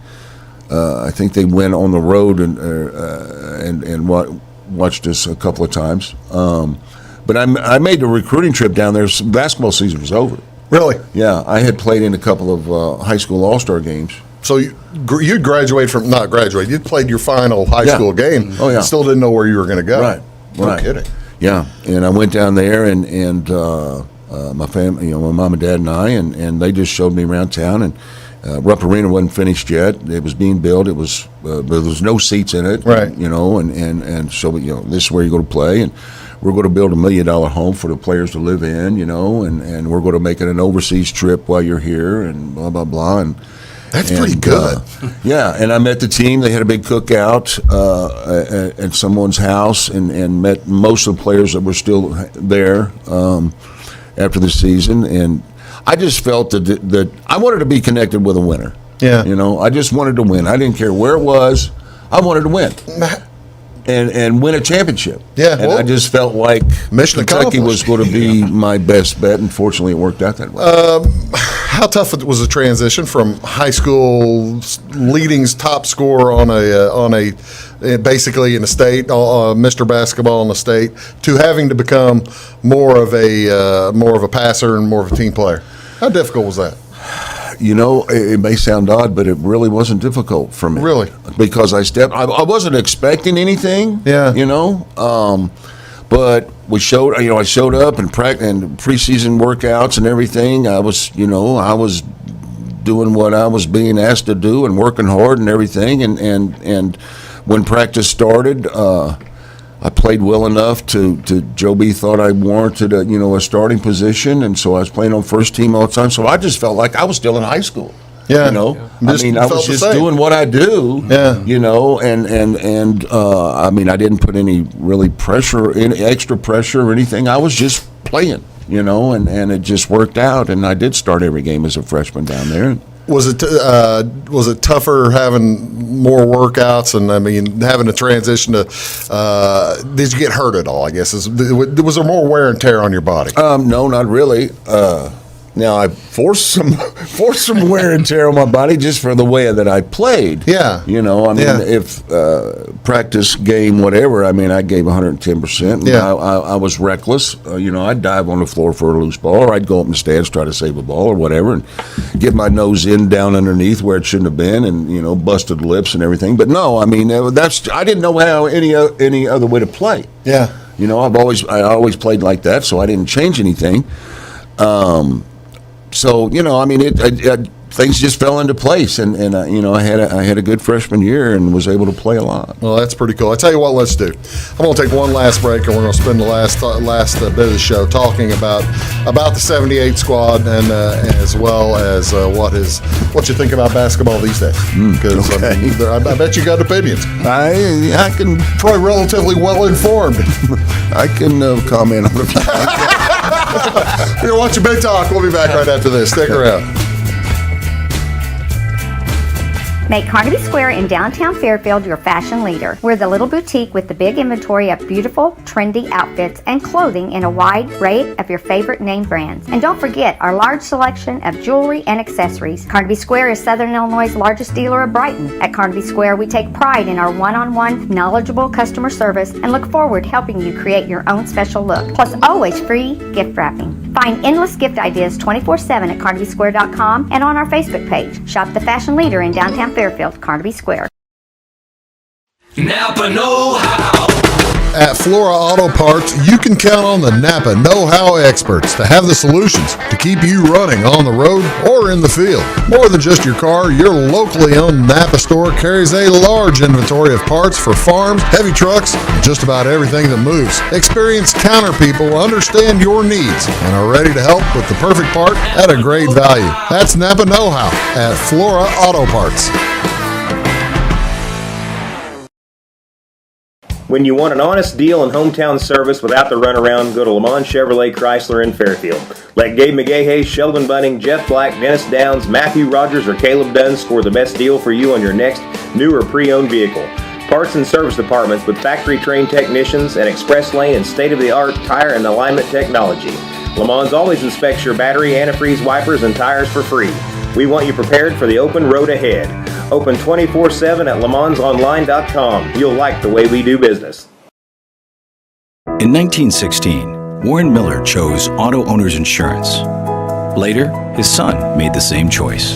went on the road and watched us a couple of times. But I made the recruiting trip down there. Basketball season was over. Really? Yeah, I had played in a couple of high school all-star games. So you'd not graduate. You'd played your final high school game. Oh, yeah. Still didn't know where you were going to go. Right. No kidding. Yeah, and I went down there and my family, my mom and dad and I, and they just showed me around town. And Rupp Arena wasn't finished yet. It was being built. It was, but there was no seats in it. Right. And so this is where you go to play, and we're going to build $1 million home for the players to live in, and we're going to make it an overseas trip while you're here, and blah blah blah. And that's pretty good. Yeah, and I met the team. They had a big cookout at someone's house, and met most of the players that were still there after the season. And I just felt that I wanted to be connected with a winner. Yeah, I just wanted to win. I didn't care where it was. I wanted to win. And win a championship. Yeah, and I just felt like Kentucky was going to be my best bet, and fortunately it worked out that way. How tough was the transition from high school leading top scorer on a basically in the state, Mr. Basketball in the state, to having to become more of a passer and more of a team player? How difficult was that? It may sound odd, but it really wasn't difficult for me. Really? Because I wasn't expecting anything. Yeah. But I showed up and preseason workouts and everything. I was doing what I was being asked to do and working hard and everything. And when practice started, I played well enough to Joe B thought I warranted a starting position, and so I was playing on first team all the time. So I just felt like I was still in high school. Yeah, I was just doing what I do. Yeah, and I didn't put any extra pressure or anything. I was just playing, and it just worked out. And I did start every game as a freshman down there. Was it tougher having more workouts and having to transition to? Did you get hurt at all? I guess was there more wear and tear on your body? No, not really. Now I forced some wear and tear on my body just for the way that I played. Yeah, if practice, game, whatever. I gave 110%. Yeah, I was reckless. I'd dive on the floor for a loose ball, or I'd go up in the stands try to save a ball or whatever, and get my nose down underneath where it shouldn't have been, and busted lips and everything. But no, I didn't know how any other way to play. Yeah, I always played like that, so I didn't change anything. So things just fell into place, and I had a good freshman year and was able to play a lot. Well, that's pretty cool. I tell you what, let's do. I'm going to take one last break, and we're going to spend the last bit of the show talking about the '78 squad, and as well as what you think about basketball these days. Because I bet you got opinions. I can probably relatively well informed. I can comment on it. You're watching Big Talk. We'll be back right after this. Stick around. Make Carnaby Square in downtown Fairfield your fashion leader. We're the little boutique with the big inventory of beautiful, trendy outfits and clothing in a wide array of your favorite name brands. And don't forget our large selection of jewelry and accessories. Carnaby Square is Southern Illinois' largest dealer of Brighton. At Carnaby Square, we take pride in our one-on-one, knowledgeable customer service and look forward to helping you create your own special look. Plus, always free gift wrapping. Find endless gift ideas 24/7 at CarnabySquare.com and on our Facebook page. Shop the fashion leader in downtown Fairfield, Carnaby Square. Napa know-how. At Flora Auto Parts, you can count on the Napa know-how experts to have the solutions to keep you running on the road or in the field. More than just your car, your locally owned Napa store carries a large inventory of parts for farms, heavy trucks, and just about everything that moves. Experienced counter people understand your needs and are ready to help with the perfect part at a great value. That's Napa know-how at Flora Auto Parts. When you want an honest deal and hometown service without the runaround, go to Lamont Chevrolet Chrysler in Fairfield. Let Gabe McGahey, Sheldon Bunning, Jeff Black, Dennis Downs, Matthew Rogers, or Caleb Dunn score the best deal for you on your next new or pre-owned vehicle. Parts and service departments with factory-trained technicians and express lane and state-of-the-art tire and alignment technology. Lamont always inspects your battery, antifreeze, wipers, and tires for free. We want you prepared for the open road ahead. Open 24/7 at LeMansOnline.com. You'll like the way we do business. In 1916, Warren Miller chose Auto Owners Insurance. Later, his son made the same choice,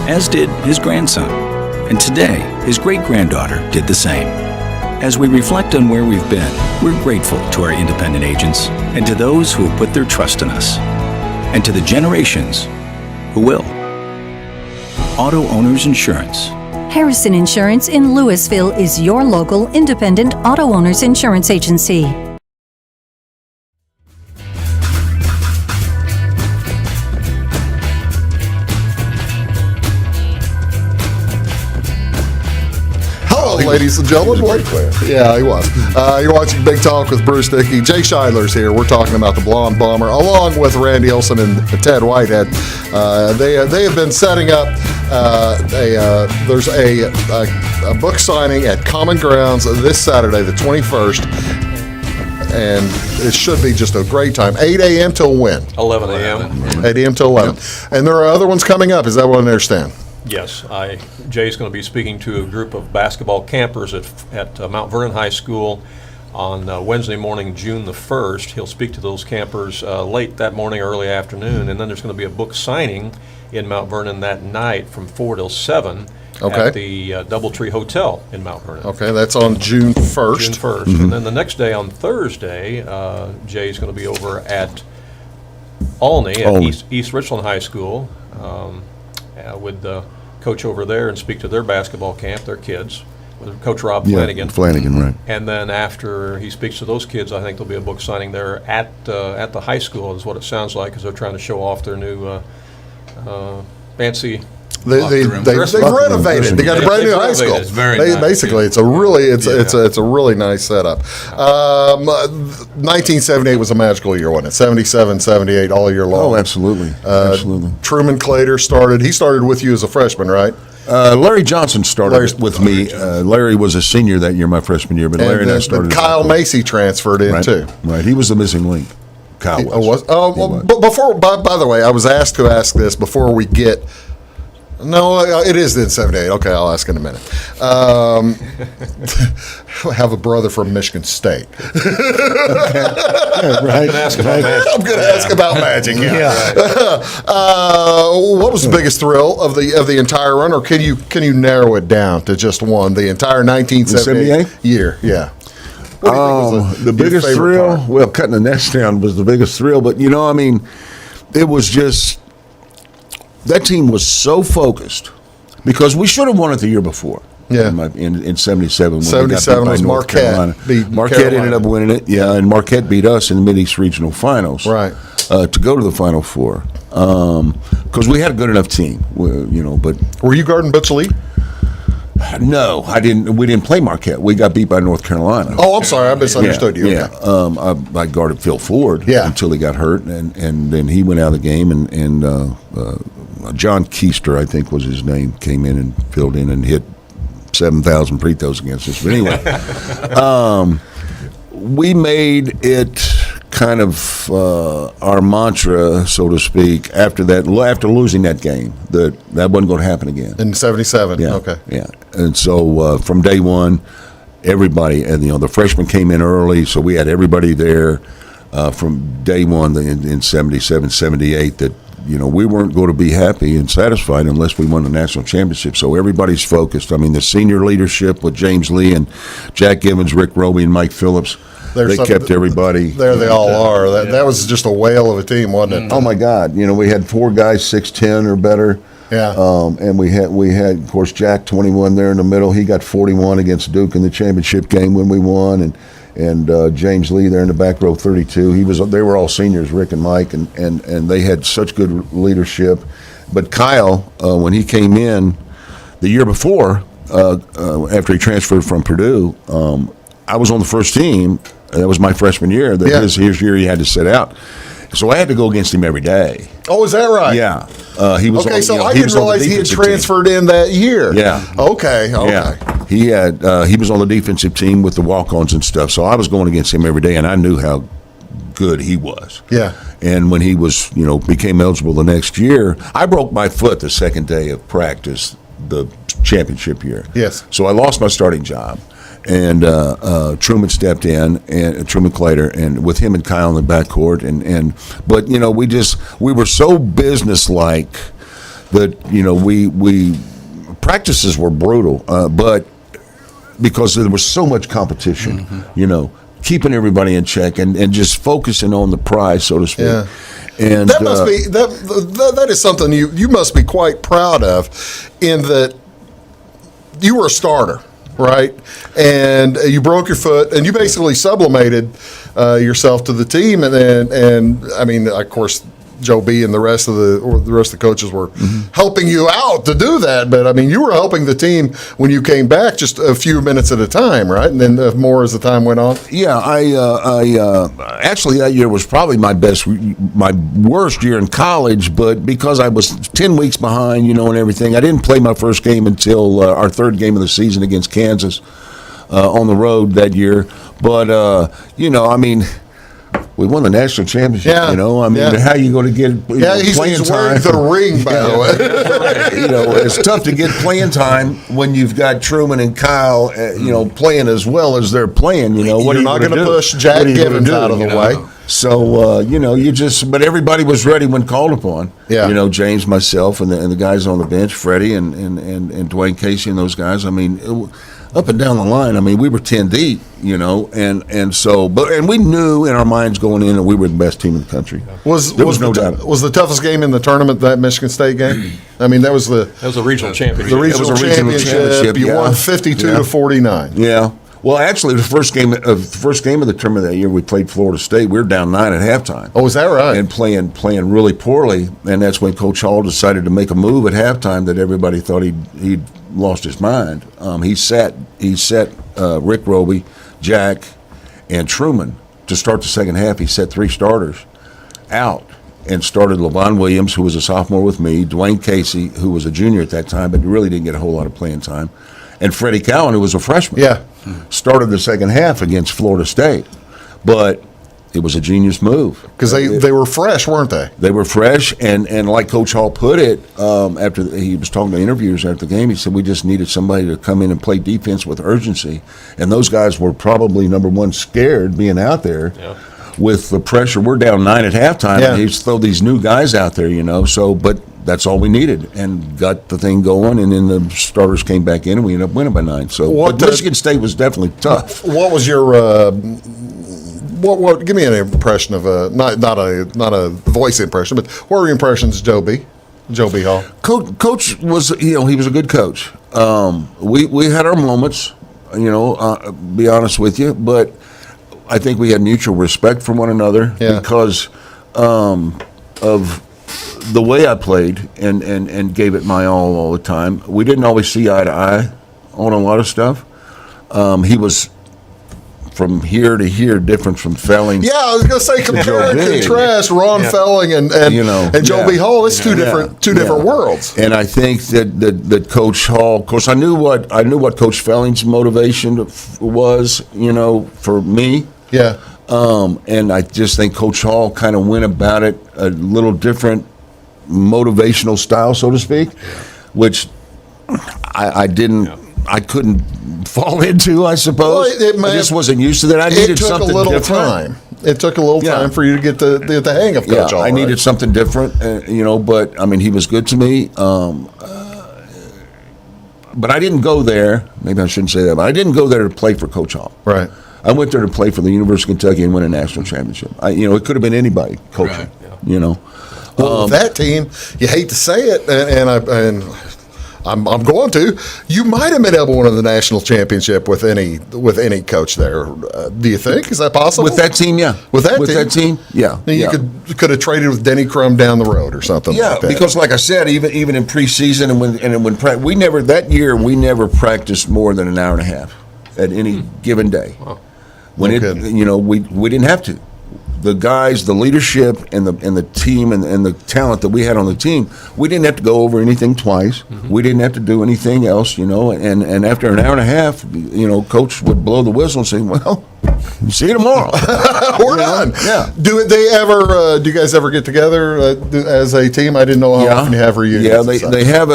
as did his grandson. And today, his great-granddaughter did the same. As we reflect on where we've been, we're grateful to our independent agents and to those who have put their trust in us, and to the generations who will. Auto Owners Insurance. Harrison Insurance in Louisville is your local independent auto owners insurance agency. Hello, ladies and gentlemen. Great player. Yeah, he was. You're watching Big Talk with Bruce Dickey. Jay Shidler's here. We're talking about the Blonde Bomber, along with Randy Olson and Ted Whitehead. They have been setting up there's a book signing at Common Grounds this Saturday, the 21st. And it should be just a great time. 8 a.m. till when? 11 a.m. 8 a.m. till 11. And there are other ones coming up. Is that what I understand? Yes, Jay's going to be speaking to a group of basketball campers at Mount Vernon High School on Wednesday morning, June the 1st. He'll speak to those campers late that morning, early afternoon, and then there's going to be a book signing in Mount Vernon that night from 4 till 7 at the Doubletree Hotel in Mount Vernon. Okay, that's on June 1st. June 1st. Mm-hmm. And then the next day on Thursday, Jay's going to be over at Olney at East Richland High School with the coach over there and speak to their basketball camp, their kids, with Coach Rob Flanagan. Flanagan, right. And then after he speaks to those kids, I think there'll be a book signing there at the high school, is what it sounds like, because they're trying to show off their new fancy. They've renovated. They got a brand new high school. It's very nice. Basically, it's a really nice setup. 1978 was a magical year, wasn't it? 77, 78, all year long. Oh, absolutely. Absolutely. Truman Clater started. He started with you as a freshman, right? Larry Johnson started with me. Larry was a senior that year, my freshman year, but Larry and I started. Kyle Macy transferred in too. Right, he was the missing link. Kyle was. But before, by the way, I was asked to ask this before we get. No, it is in 78. Okay, I'll ask in a minute. I have a brother from Michigan State. Right. I'm going to ask about magic. What was the biggest thrill of the entire run, or can you narrow it down to just one? The entire 1978 year. Yeah. The biggest thrill. Well, cutting the nest down was the biggest thrill, but it was just that team was so focused because we should have won it the year before. Yeah. In 77. When 77 was Marquette. Marquette ended up winning it, yeah, and Marquette beat us in the Mideast Regional Finals. Right. To go to the Final Four. Because we had a good enough team, but... Were you guarding Butch Lee? No, I didn't. We didn't play Marquette. We got beat by North Carolina. Oh, I'm sorry. I misunderstood you. Yeah. Okay. I guarded Phil Ford until he got hurt, and then he went out of the game, and John Keister, I think was his name, came in and filled in and hit 7,000 free throws against us. But anyway, we made it kind of our mantra, so to speak, after losing that game, that wasn't going to happen again. In 77, yeah, okay. Yeah, and so from day one, everybody, and the freshmen came in early, so we had everybody there from day one in 77, 78, that we weren't going to be happy and satisfied unless we won the national championship. So everybody's focused. I mean, the senior leadership with James Lee and Jack Givens, Rick Roby, and Mike Phillips, they kept everybody. There they all are. That was just a whale of a team, wasn't it? Oh my God! We had 4 guys 6'10" or better. Yeah. And we had of course Jack 21 there in the middle. He got 41 against Duke in the championship game when we won, and James Lee there in the back row 32. They were all seniors, Rick and Mike, and they had such good leadership. But Kyle, when he came in the year before, after he transferred from Purdue, I was on the first team. That was my freshman year. His year he had to sit out. So I had to go against him every day. Oh, is that right? Yeah. He was okay, on, so I didn't realize he had transferred in that year. Yeah. Okay. Yeah. He was on the defensive team with the walk-ons and stuff. So I was going against him every day, and I knew how good he was. Yeah. And when he was, became eligible the next year, I broke my foot the second day of practice the championship year. Yes. So I lost my starting job. And Truman stepped in, and Truman Claytor, and with him and Kyle in the backcourt, but we were so businesslike that we practices were brutal, but because there was so much competition, keeping everybody in check and just focusing on the prize, so to speak. Yeah. And that must be that is something you must be quite proud of, in that you were a starter. Right, and you broke your foot, and you basically sublimated yourself to the team, and I mean, of course, Joe B and the rest of the coaches were helping you out to do that. But I mean, you were helping the team when you came back, just a few minutes at a time, right? And then more as the time went on. Yeah, I actually that year was probably my worst year in college. But because I was 10 weeks behind, and everything, I didn't play my first game until our third game of the season against Kansas on the road that year. But I mean, we won the national championship, how are you going to get playing time? The ring, by the way. It's tough to get playing time when you've got Truman and Kyle, playing as well as they're playing. What You're not going to push Jack Givens out of the way. So, but everybody was ready when called upon. Yeah. James, myself, and the guys on the bench, Freddie and Dwayne Casey and those guys. I mean, up and down the line, I mean, we were 10 deep, and we knew in our minds going in that we were the best team in the country. There was no doubt. Was the toughest game in the tournament that Michigan State game? I mean, that was a regional championship. The regional championship. You won 52-49. Yeah. Well, actually, the first game of the tournament that year, we played Florida State. We were down 9 at halftime. Oh, is that right? And playing really poorly, and that's when Coach Hall decided to make a move at halftime that everybody thought he'd lost his mind. He set Rick Roby, Jack, and Truman to start the second half. He set 3 starters out and started LaVon Williams, who was a sophomore with me, Dwayne Casey, who was a junior at that time, but really didn't get a whole lot of playing time, and Freddie Cowan, who was a freshman. Yeah. Started the second half against Florida State. But it was a genius move. Because they were fresh, weren't they? They were fresh, and like Coach Hall put it, after he was talking to interviewers after the game, he said we just needed somebody to come in and play defense with urgency. And those guys were probably, number one, scared being out there. Yeah. With the pressure. We're down 9 at halftime, and he's throw these new guys out there, but that's all we needed, and got the thing going, and then the starters came back in, and we ended up winning by 9. So, but Michigan State was definitely tough. What was your what? Give me an impression of not a voice impression, but what were your impressions, Joe B. Hall? Coach was, he was a good coach. We had our moments, be honest with you, but I think we had mutual respect for one another because of the way I played and gave it my all the time. We didn't always see eye to eye on a lot of stuff. He was from here to here different from Felling. Yeah, I was going to say compare and contrast Ron Felling and Joe B. Hall. It's two different worlds. And I think that Coach Hall, of course, I knew what Coach Felling's motivation was, for me. Yeah. And I just think Coach Hall kind of went about it a little different motivational style, so to speak, which I couldn't fall into, I suppose. Well, I just wasn't used to that. I needed something different. It took a little time for you to get the hang of Coach Hall. I needed something different, but I mean, he was good to me. But I didn't go there. Maybe I shouldn't say that, but I didn't go there to play for Coach Hall. Right. I went there to play for the University of Kentucky and win a national championship. It could have been anybody coaching. Right. Well, that team, you hate to say it, and I'm going to. You might have been able to win the national championship with any coach there. Do you think? Is that possible? With that team, yeah. With that team, yeah. You could have traded with Denny Crum down the road or something. Yeah, like that. because like I said, even in preseason when we never practiced more than an hour and a half at any given day. Wow. We didn't have to. The guys, the leadership, and the team, and the talent that we had on the team, we didn't have to go over anything twice. Mm-hmm. We didn't have to do anything else, And after an hour and a half, Coach would blow the whistle and say, "Well, see you tomorrow. We're done." Yeah. Do you guys ever get together as a team? I didn't know how often you have reunions. Yeah, they have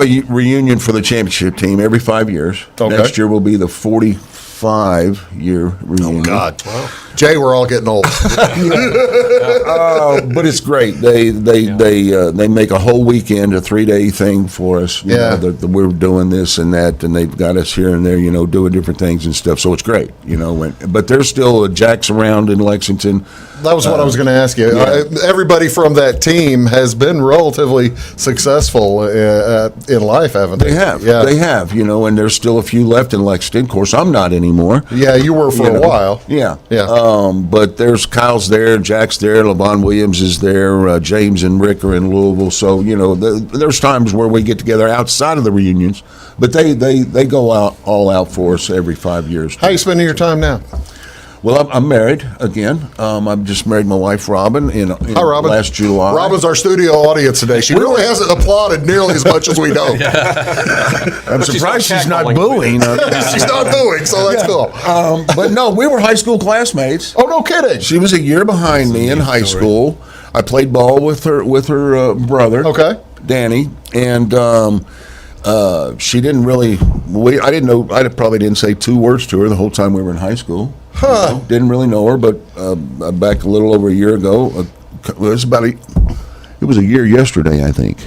a reunion for the championship team every 5 years. Okay. Next year will be the 45-year reunion. Oh God. Wow. Jay, we're all getting old. But it's great. They make a whole weekend, a 3-day thing for us. That we're doing this and that, and they've got us here and there, doing different things and stuff. So it's great, But there's still Jacks around in Lexington. That was what I was going to ask you. Yeah. Everybody from that team has been relatively successful in life, haven't they? They have. Yeah. They have, and there's still a few left in Lexington. Of course, I'm not anymore. Yeah, you were for a while. Yeah. But there's Kyle's there, Jack's there, LeVon Williams is there, James and Rick are in Louisville. So, there's times where we get together outside of the reunions, but they go all out for us every 5 years. How are you spending your time now? Well, I'm married again. I've just married my wife, Robin, in Hi, Robin. last July. Robin's our studio audience today. She really hasn't applauded nearly as much as we know. I'm surprised she's not booing. She's not booing, so that's cool. But no, we were high school classmates. Oh, no kidding. She was a year behind me in high school. I played ball with her brother, Danny, and she didn't really. I didn't know. I probably didn't say 2 words to her the whole time we were in high school. Didn't really know her, but back a little over a year ago, it was a year yesterday, I think.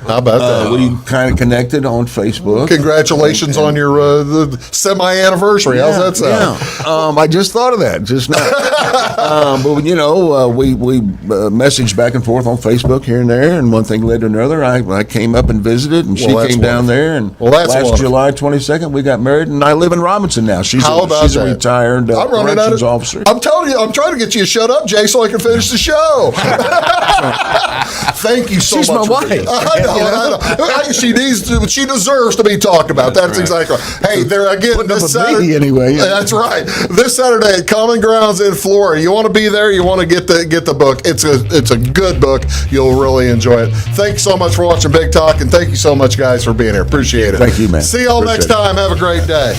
How about that? We kind of connected on Facebook. Congratulations on your the semi-anniversary. How's that sound? Yeah. I just thought of that just now. But we messaged back and forth on Facebook here and there, and one thing led to another. I came up and visited, and she came down there. And last July 22nd, we got married, and I live in Robinson now. She's a retired corrections officer. I'm telling you, I'm trying to get you to shut up, Jay, so I can finish the show. Thank you so much. She's my wife. I know. She deserves to be talked about. That's exactly right. Hey, there again this Saturday. Anyway, that's right. This Saturday at Common Grounds in Flora. You want to be there? You want to get the book? It's a good book. You'll really enjoy it. Thanks so much for watching Big Talk, and thank you so much, guys, for being here. Appreciate it. Thank you, man. See y'all next time. Have a great day.